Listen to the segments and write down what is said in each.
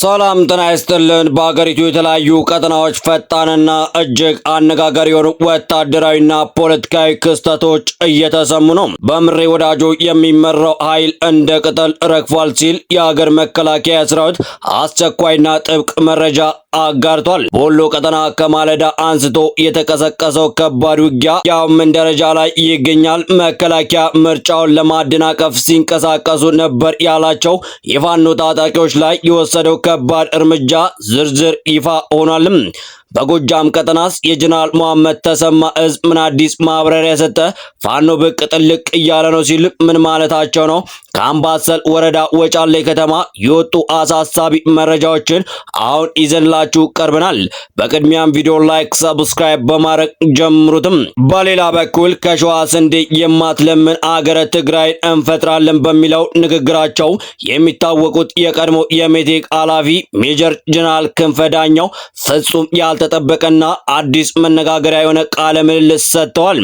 ሰላም ጤና ይስጥልን። በአገሪቱ የተለያዩ ቀጠናዎች ፈጣንና እጅግ አነጋጋሪ የሆኑ ወታደራዊና ፖለቲካዊ ክስተቶች እየተሰሙ ነው። በምሬ ወዳጆ የሚመራው ኃይል እንደ ቅጠል ረግፏል ሲል የሀገር መከላከያ ሰራዊት አስቸኳይና ጥብቅ መረጃ አጋርቷል። በወሎ ቀጠና ከማለዳ አንስቶ የተቀሰቀሰው ከባድ ውጊያ ያው ምን ደረጃ ላይ ይገኛል? መከላከያ ምርጫውን ለማደናቀፍ ሲንቀሳቀሱ ነበር ያላቸው የፋኖ ታጣቂዎች ላይ የወሰደው ከባድ እርምጃ ዝርዝር ይፋ ሆኗል። በጎጃም ቀጠናስ የጀነራል መሐመድ ተሰማ እዝ ምን አዲስ ማብራሪያ ሰጠ? ፋኖ ብቅ ጥልቅ እያለ ነው ሲል ምን ማለታቸው ነው? ከአምባሰል ወረዳ ወጫሌ ከተማ የወጡ አሳሳቢ መረጃዎችን አሁን ይዘንላችሁ ቀርበናል። በቅድሚያም ቪዲዮ ላይክ፣ ሰብስክራይብ በማድረግ ጀምሩትም። በሌላ በኩል ከሸዋ ስንዴ የማትለምን አገረ ትግራይን እንፈጥራለን በሚለው ንግግራቸው የሚታወቁት የቀድሞ የሜቴክ ኃላፊ ሜጀር ጀነራል ክንፈ ዳኘው ፍጹም ያልተጠበቀና አዲስ መነጋገሪያ የሆነ ቃለ ምልልስ ሰጥተዋል።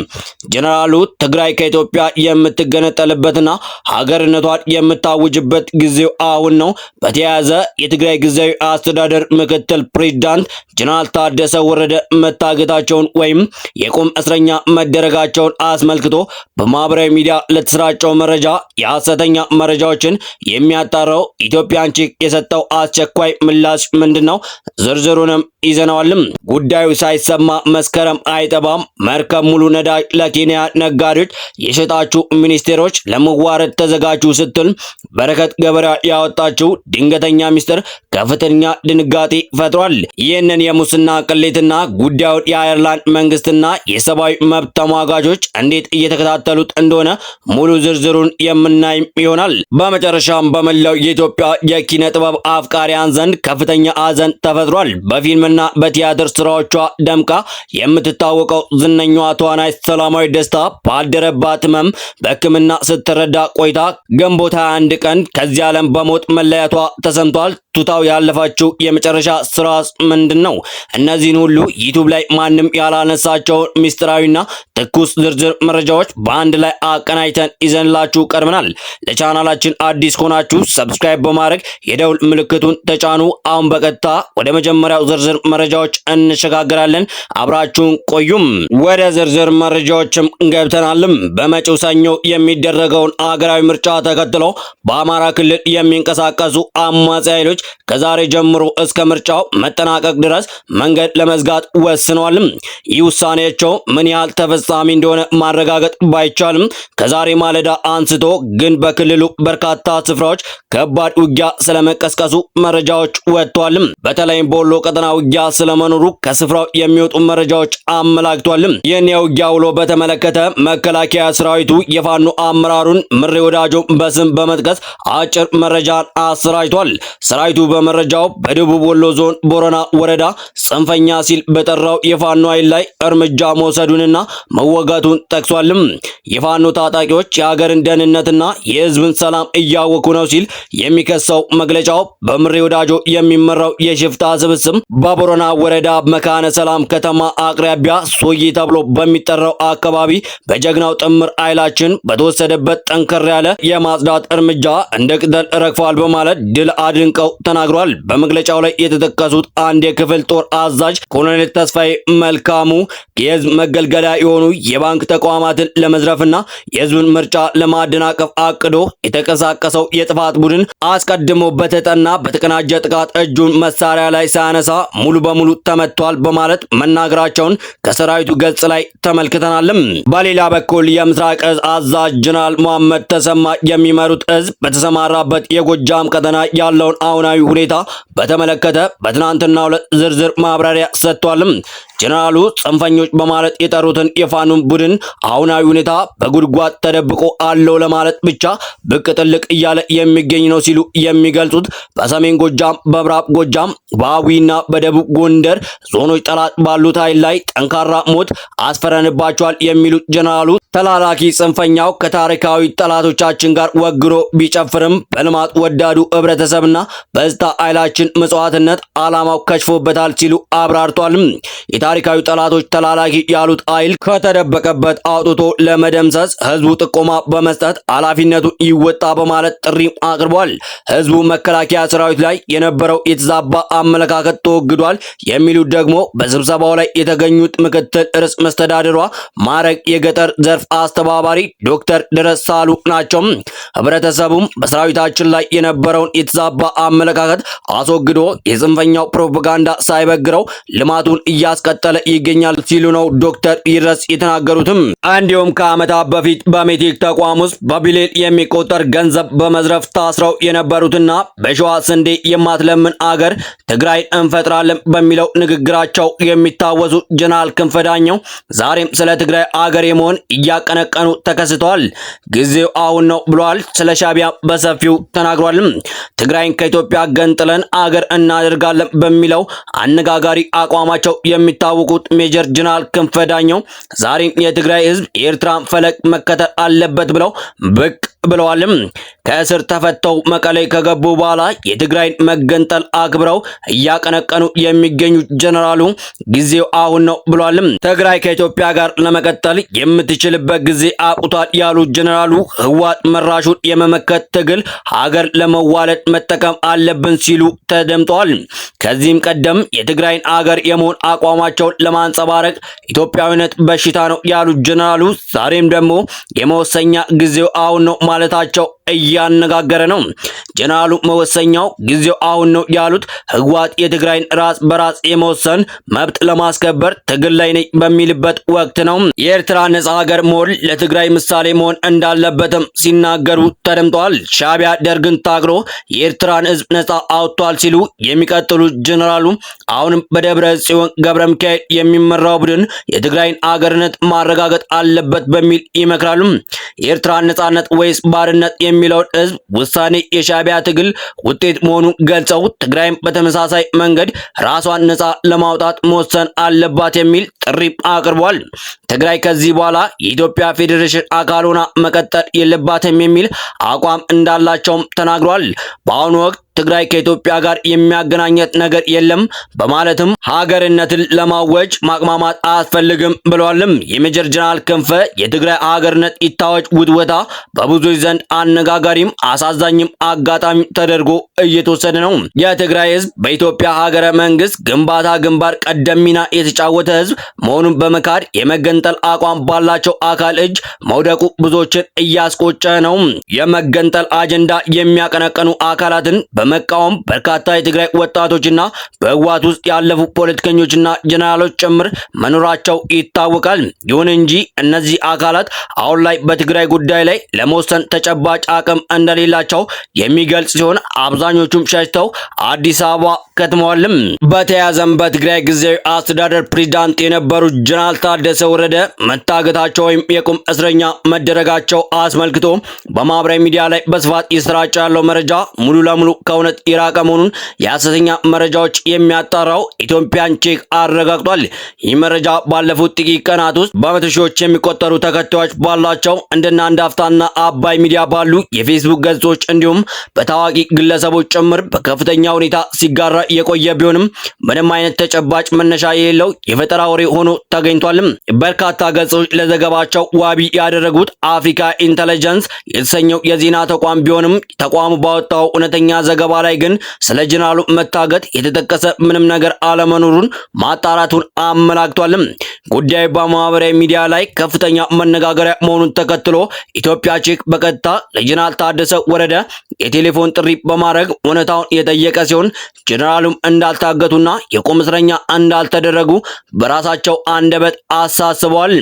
ጀነራሉ ትግራይ ከኢትዮጵያ የምትገነጠልበትና ሀገርነቷን የምታውጅበት ጊዜው አሁን ነው። በተያያዘ የትግራይ ጊዜያዊ አስተዳደር ምክትል ፕሬዝዳንት ጀነራል ታደሰ ወረደ መታገታቸውን ወይም የቁም እስረኛ መደረጋቸውን አስመልክቶ በማህበራዊ ሚዲያ ለተሰራጨው መረጃ የሐሰተኛ መረጃዎችን የሚያጣራው ኢትዮጵያን ቼክ የሰጠው አስቸኳይ ምላሽ ምንድነው? ዝርዝሩንም ይዘናዋልም። ጉዳዩ ሳይሰማ መስከረም አይጠባም። መርከብ ሙሉ ነዳጅ ለኬንያ ነጋዴዎች የሸጣችሁ ሚኒስቴሮች ለመዋረድ ተዘጋጁ ስትል በረከት ገበሬ ያወጣችው ድንገተኛ ሚስጥር ከፍተኛ ድንጋጤ ፈጥሯል። ይህንን የሙስና ቅሌትና ጉዳዩን የአየርላንድ መንግስትና የሰብአዊ መብት ተሟጋቾች እንዴት እየተከታተሉት እንደሆነ ሙሉ ዝርዝሩን የምናይ ይሆናል። በመጨረሻም በመላው የኢትዮጵያ የኪነ ጥበብ አፍቃሪያን ዘንድ ከፍተኛ ሐዘን ተፈጥሯል። በፊልምና በቲያትር ስራዎቿ ደምቃ የምትታወቀው ዝነኛዋ ተዋናይት ሰላማዊ ደስታ ባደረባት ህመም በሕክምና ስትረዳ ቆይታ ግንቦት 21 ቀን ከዚህ ዓለም በሞት መለያቷ ተሰምቷል። ቱታው ያለፋችው የመጨረሻ ስራ ምንድን ነው? እነዚህን ሁሉ ዩቲዩብ ላይ ማንም ያላነሳቸው ሚስጥራዊና ትኩስ ዝርዝር መረጃዎች በአንድ ላይ አቀናጅተን ይዘንላችሁ ቀርበናል። ለቻናላችን አዲስ ሆናችሁ ሰብስክራይብ በማድረግ የደውል ምልክቱን ተጫኑ። አሁን በቀጥታ ወደ መጀመሪያው ዝርዝር መረጃዎች እንሸጋግራለን። አብራችሁን ቆዩም። ወደ ዝርዝር መረጃዎችም ገብተናልም። በመጪው ሰኞ የሚደረገውን አገራዊ ምርጫ ተከትሎ በአማራ ክልል የሚንቀሳቀሱ አማጺ ኃይሎች ከዛሬ ጀምሮ እስከ ምርጫው መጠናቀቅ ድረስ መንገድ ለመዝጋት ወስነዋል። ይህ ውሳኔያቸው ምን ያህል ተፈጻሚ እንደሆነ ማረጋገጥ ባይቻልም ከዛሬ ማለዳ አንስቶ ግን በክልሉ በርካታ ስፍራዎች ከባድ ውጊያ ስለመቀስቀሱ መረጃዎች ወጥተዋል። በተለይም በወሎ ቀጠና ውጊያ ስለመኖሩ ከስፍራው የሚወጡ መረጃዎች አመላክቷል። ይህን የውጊያ ውሎ በተመለከተ መከላከያ ሰራዊቱ የፋኖ አመራሩን ምሬ ወዳጆ በስም በመጥቀስ አጭር መረጃን አሰራጭቷል። ሰራዊቱ በመረጃው በደቡብ ወሎ ዞን ቦረና ወረዳ ጽንፈኛ ሲል በጠራው የፋኖ ኃይል ላይ እርምጃ መውሰዱንና መወጋቱን ጠቅሷል። የፋኖ ታጣቂዎች የሀገርን ደህንነትና የህዝብን ሰላም እያወኩ ነው ሲል የሚከሰው መግለጫው በምሬ ወዳጆ የሚመራው የሽፍታ ስብስብ በቦረና ወረዳ መካነ ሰላም ከተማ አቅራቢያ ሶይ ተብሎ በሚጠራው አካባቢ በጀግናው ጥምር ኃይላችን በተወሰደበት ጠንከር ያለ የማጽዳት እርምጃ እንደ ቅጠል ረግፏል በማለት ድል አድንቀው ተናግሯል። በመግለጫው ላይ የተጠቀሱት አንድ የክፍል ጦር አዛዥ ኮሎኔል ተስፋዬ መልካሙ የህዝብ መገልገያ የሆኑ የባንክ ተቋማትን ለመዝረፍና የህዝብን ምርጫ ለማደናቀፍ አቅዶ የተንቀሳቀሰው የጥፋት ቡድን አስቀድሞ በተጠና በተቀናጀ ጥቃት እጁን መሳሪያ ላይ ሳያነሳ ሙሉ በሙሉ ተመቷል በማለት መናገራቸውን ከሰራዊቱ ገጽ ላይ ተመልክተናል። በሌላ በኩል የምስራቅ እዝ አዛዥ ጀነራል መሐመድ ተሰማ የሚመሩት እዝ በተሰማራበት የጎጃም ቀጠና ያለውን አሁናዊ ሁኔታ በተመለከተ በትናንትናው ዕለት ዝርዝር ማብራሪያ ሰጥቷል። ጀነራሉ ጽንፈኞች በማለት የጠሩትን የፋኖን ቡድን አሁናዊ ሁኔታ በጉድጓድ ተደብቆ አለው ለማለት ብቻ ብቅ ጥልቅ እያለ የሚገኝ ነው ሲሉ የሚገልጹት በሰሜን ጎጃም፣ በምዕራብ ጎጃም፣ በአዊና በደቡብ ጎንደር ዞኖች ጠላት ባሉት ኃይል ላይ ጠንካራ ሞት አስፈረንባቸዋል የሚሉት ጀነራሉ ተላላኪ ጽንፈኛው ከታሪካዊ ጠላቶቻችን ጋር ወግሮ ቢጨፍርም በልማት ወዳዱ ህብረተሰብና በዝታ ኃይላችን መስዋዕትነት ዓላማው ከሽፎበታል ሲሉ አብራርቷል። የታሪካዊ ጠላቶች ተላላኪ ያሉት ኃይል ከተደበቀበት አውጥቶ ለመደምሰስ ህዝቡ ጥቆማ በመስጠት ኃላፊነቱን ይወጣ በማለት ጥሪ አቅርቧል። ህዝቡ መከላከያ ሰራዊት ላይ የነበረው የተዛባ አመለካከት ተወግዷል የሚሉት ደግሞ በስብሰባው ላይ የተገኙት ምክትል ርዕሰ መስተዳድሯ ማዕረግ የገጠር ዘርፍ አስተባባሪ ዶክተር ድረስ ሳሉ ናቸው። ህብረተሰቡም በሰራዊታችን ላይ የነበረውን የተዛባ አመለካከት አስወግዶ የጽንፈኛው ፕሮፓጋንዳ ሳይበግረው ልማቱን እያስቀጠለ ይገኛል ሲሉ ነው ዶክተር ይድረስ የተናገሩትም። እንዲሁም ከዓመታት በፊት በሜቴክ ተቋም ውስጥ በቢሊዮን የሚቆጠር ገንዘብ በመዝረፍ ታስረው የነበሩትና በሸዋ ስንዴ የማትለምን አገር ትግራይ እንፈጥራለን በሚለው ንግግራቸው የሚታወሱ ጀነራል ክንፈ ዳኘው ዛሬም ስለ ትግራይ አገር የመሆን እያቀነቀኑ ተከስተዋል። ጊዜው አሁን ነው ብለዋል። ስለ ሻዕቢያ በሰፊው ተናግሯል። ትግራይን ከኢትዮጵያ ገንጥለን አገር እናደርጋለን በሚለው አነጋጋሪ አቋማቸው የሚታወቁት ሜጀር ጀነራል ክንፈ ዳኘው ዛሬም የትግራይ ህዝብ የኤርትራን ፈለግ መከተል አለበት ብለው ብቅ ብለዋልም። ከእስር ተፈተው መቀሌ ከገቡ በኋላ የትግራይን መገንጠል አክብረው እያቀነቀኑ የሚገኙት ጀነራሉ ጊዜው አሁን ነው ብለዋልም። ትግራይ ከኢትዮጵያ ጋር ለመቀጠል የምትችልበት ጊዜ አብቅቷል ያሉት ጀነራሉ ህወሓት መራሹን የመመከት ትግል ሀገር ለመዋለድ መጠቀም አለብን ሲሉ ተደምጠዋል። ከዚህም ቀደም የትግራይን አገር የመሆን አቋማቸውን ለማንጸባረቅ ኢትዮጵያዊነት በሽታ ነው ያሉት ጀነራሉ ዛሬም ደግሞ የመወሰኛ ጊዜው አሁን ነው ማለታቸው እያነጋገረ ነው። ጀነራሉ መወሰኛው ጊዜው አሁን ነው ያሉት ህወሓት የትግራይን ራስ በራስ የመወሰን መብት ለማስከበር ትግል ላይ ነኝ በሚልበት ወቅት ነው። የኤርትራ ነጻ ሀገር መሆን ለትግራይ ምሳሌ መሆን እንዳለበትም ሲናገሩ ተደምጠዋል። ሻዕቢያ ደርግን ታግሎ የኤርትራን ህዝብ ነጻ አውጥቷል ሲሉ የሚቀጥሉት ጀነራሉ አሁንም በደብረ ጽዮን ገብረ ሚካኤል የሚመራው ቡድን የትግራይን አገርነት ማረጋገጥ አለበት በሚል ይመክራሉ። የኤርትራን ነጻነት ወይስ ባርነት የሚለውን ህዝብ ውሳኔ የሻዕቢያ ትግል ውጤት መሆኑን ገልጸው ትግራይም በተመሳሳይ መንገድ ራሷን ነጻ ለማውጣት መወሰን አለባት የሚል ጥሪ አቅርቧል። ትግራይ ከዚህ በኋላ የኢትዮጵያ ፌዴሬሽን አካል ሆና መቀጠል የለባትም የሚል አቋም እንዳላቸውም ተናግሯል። በአሁኑ ወቅት ትግራይ ከኢትዮጵያ ጋር የሚያገናኘት ነገር የለም በማለትም ሀገርነትን ለማወጅ ማቅማማት አያስፈልግም ብለዋልም። የሜጀር ጀነራል ክንፈ የትግራይ ሀገርነት ይታወጅ ውትወታ በብዙዎች ዘንድ አነጋጋሪም አሳዛኝም አጋጣሚ ተደርጎ እየተወሰደ ነው። የትግራይ ህዝብ በኢትዮጵያ ሀገረ መንግስት ግንባታ ግንባር ቀደም ሚና የተጫወተ ህዝብ መሆኑን በመካድ የመገንጠል አቋም ባላቸው አካል እጅ መውደቁ ብዙዎችን እያስቆጨ ነው። የመገንጠል አጀንዳ የሚያቀነቀኑ አካላትን በመቃወም በርካታ የትግራይ ወጣቶችና በህወሓት ውስጥ ያለፉ ፖለቲከኞችና ጀነራሎች ጭምር መኖራቸው ይታወቃል። ይሁን እንጂ እነዚህ አካላት አሁን ላይ በትግራይ ጉዳይ ላይ ለመወሰን ተጨባጭ አቅም እንደሌላቸው የሚገልጽ ሲሆን አብዛኞቹም ሸሽተው አዲስ አበባ ከትመዋልም። በተያያዘም በትግራይ ጊዜያዊ አስተዳደር ፕሬዝዳንት የነበሩት ጀነራል ታደሰ ወረደ መታገታቸው ወይም የቁም እስረኛ መደረጋቸው አስመልክቶ በማህበራዊ ሚዲያ ላይ በስፋት ይሰራጭ ያለው መረጃ ሙሉ ለሙሉ ከእውነት የራቀ መሆኑን የሐሰተኛ መረጃዎች የሚያጣራው ኢትዮጵያን ቼክ አረጋግጧል። ይህ መረጃ ባለፉት ጥቂት ቀናት ውስጥ በመቶ ሺዎች የሚቆጠሩ ተከታዮች ባላቸው እንደና አንድ አፍታና አባይ ሚዲያ ባሉ የፌስቡክ ገጾች እንዲሁም በታዋቂ ግለሰቦች ጭምር በከፍተኛ ሁኔታ ሲጋራ የቆየ ቢሆንም ምንም አይነት ተጨባጭ መነሻ የሌለው የፈጠራ ወሬ ሆኖ ተገኝቷል። በርካታ ገጾች ለዘገባቸው ዋቢ ያደረጉት አፍሪካ ኢንተለጀንስ የተሰኘው የዜና ተቋም ቢሆንም ተቋሙ ባወጣው እውነተኛ ዘገባ ላይ ግን ስለ ጀነራሉ መታገት የተጠቀሰ ምንም ነገር አለመኖሩን ማጣራቱን አመላክቷል። ጉዳዩ በማህበራዊ ሚዲያ ላይ ከፍተኛ መነጋገሪያ መሆኑን ተከትሎ ኢትዮጵያ ቼክ በቀጥታ ለጀነራል ታደሰ ወረደ የቴሌፎን ጥሪ በማድረግ እውነታውን የጠየቀ ሲሆን ጀነራሉም እንዳልታገቱና የቁም እስረኛ እንዳልተደረጉ በራሳቸው አንደበት አሳስበዋል።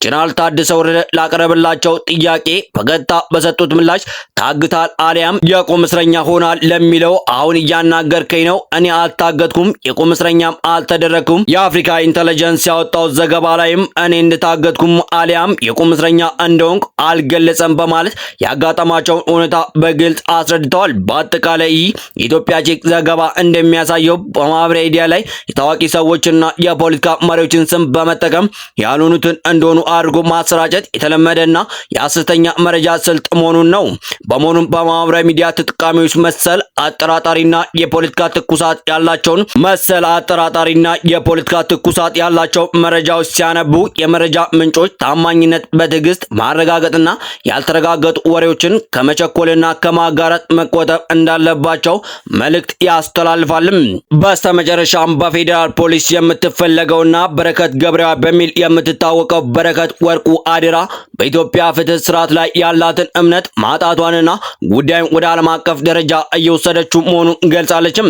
ጀነራል ታደሰ ወረደ ላቀረበላቸው ጥያቄ በቀጥታ በሰጡት ምላሽ ታግታል አሊያም የቁም እስረኛ ሆናል ለሚለው አሁን እያናገርከኝ ነው፣ እኔ አልታገትኩም፣ የቁም እስረኛም አልተደረኩም። የአፍሪካ ኢንተለጀንስ ያወጣው ዘገባ ላይም እኔ እንደታገትኩም አሊያም የቁም እስረኛ እንደሆንኩ አልገለጸም በማለት ያጋጠማቸው የመፈጸማቸውን ሁኔታ በግልጽ አስረድተዋል። በአጠቃላይ የኢትዮጵያ ቼክ ዘገባ እንደሚያሳየው በማህበራዊ ሚዲያ ላይ የታዋቂ ሰዎችና የፖለቲካ መሪዎችን ስም በመጠቀም ያልሆኑትን እንደሆኑ አድርጎ ማሰራጨት የተለመደና የሐሰተኛ መረጃ ስልት መሆኑን ነው። በመሆኑም በማህበራዊ ሚዲያ ተጠቃሚዎች መሰል አጠራጣሪና የፖለቲካ ትኩሳት ያላቸው መረጃዎች ሲያነቡ የመረጃ ምንጮች ታማኝነት በትዕግስት ማረጋገጥና ያልተረጋገጡ ወሬዎችን ከመቸኮልና ከማጋራት መቆጠብ እንዳለባቸው መልእክት ያስተላልፋልም። በስተመጨረሻም በፌዴራል ፖሊስ የምትፈለገውና በረከት ገብረዋ በሚል የምትታወቀው በረከት ወርቁ አድራ በኢትዮጵያ ፍትህ ስርዓት ላይ ያላትን እምነት ማጣቷንና ጉዳዩን ወደ ዓለም አቀፍ ደረጃ እየወሰደችው መሆኑን ገልጻለችም።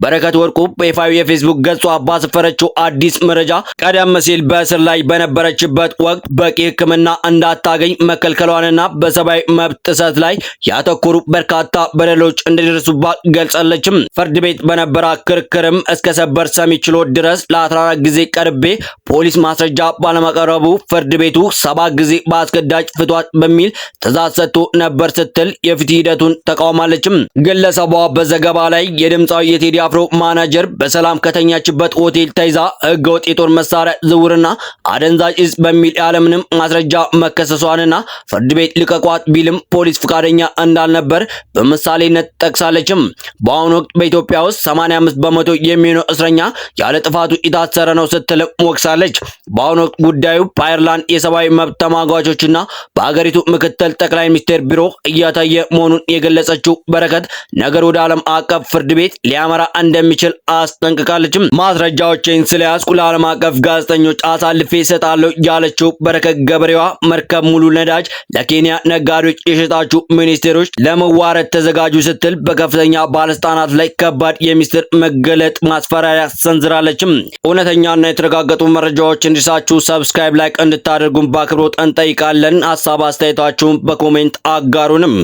በረከት ወርቁ በይፋዊ የፌስቡክ ገጿ ባሰፈረችው አዲስ መረጃ ቀደም ሲል በእስር ላይ በነበረችበት ወቅት በቂ ሕክምና እንዳታገኝ መከልከሏንና በሰብአዊ መብት ጥሰት ላይ ያተኮሩ በርካታ በደሎች እንደደረሱባት ገልጻለችም። ፍርድ ቤት በነበረ ክርክርም እስከ ሰበር ሰሚ ችሎት ድረስ ለ14 ጊዜ ቀርቤ ፖሊስ ማስረጃ ባለማቅረቡ ፍርድ ቤቱ 7 ጊዜ በአስገዳጅ ፍቷት በሚል ትዕዛዝ ሰጥቶ ነበር ስትል የፍትህ ሂደቱን ተቃውማለችም። ግለሰቧ በዘገባ ላይ የድምፃዊ የቴዲ አፍሮ ማናጀር በሰላም ከተኛችበት ሆቴል ተይዛ ህገወጥ የጦር መሳሪያ ዝውውርና አደንዛዥ እጽ በሚል ያለምንም ማስረጃ መከሰሷንና ፍርድ ቤት ልቀቋት ቢልም ፖሊስ ፈቃደኛ እንዳልነበር በምሳሌነት ጠቅሳለችም። በአሁኑ ወቅት በኢትዮጵያ ውስጥ 85 በመቶ የሚሆነው እስረኛ ያለ ጥፋቱ የታሰረ ነው ስትል ወቅሳለች። በአሁኑ ወቅት ጉዳዩ በአየርላንድ የሰብአዊ መብት ተሟጋቾችና በአገሪቱ ምክትል ጠቅላይ ሚኒስቴር ቢሮ እያታየ መሆኑን የገለጸችው በረከት ነገር ወደ ዓለም አቀፍ ፍርድ ቤት ሊያመራ እንደሚችል አስጠንቅቃለችም። ማስረጃዎችን ስለያዝኩ ለዓለም አቀፍ ጋዜጠኞች አሳልፌ እሰጣለሁ ያለችው በረከት ገብረዋ መርከብ ሙሉ ነዳጅ ለኬንያ ነጋዴዎች የሸጣችሁ ሚኒስቴሮች ለመዋረድ ተዘጋጁ ስትል በከፍተኛ ባለስልጣናት ላይ ከባድ የሚስጥር መገለጥ ማስፈራሪያ ሰንዝራለችም። እውነተኛና የተረጋገጡ መረጃዎች እንዲሳችሁ ሰብስክራይብ፣ ላይክ እንድታደርጉን በአክብሮት እንጠይቃለን። ሀሳብ አስተያየታችሁን በኮሜንት አጋሩንም።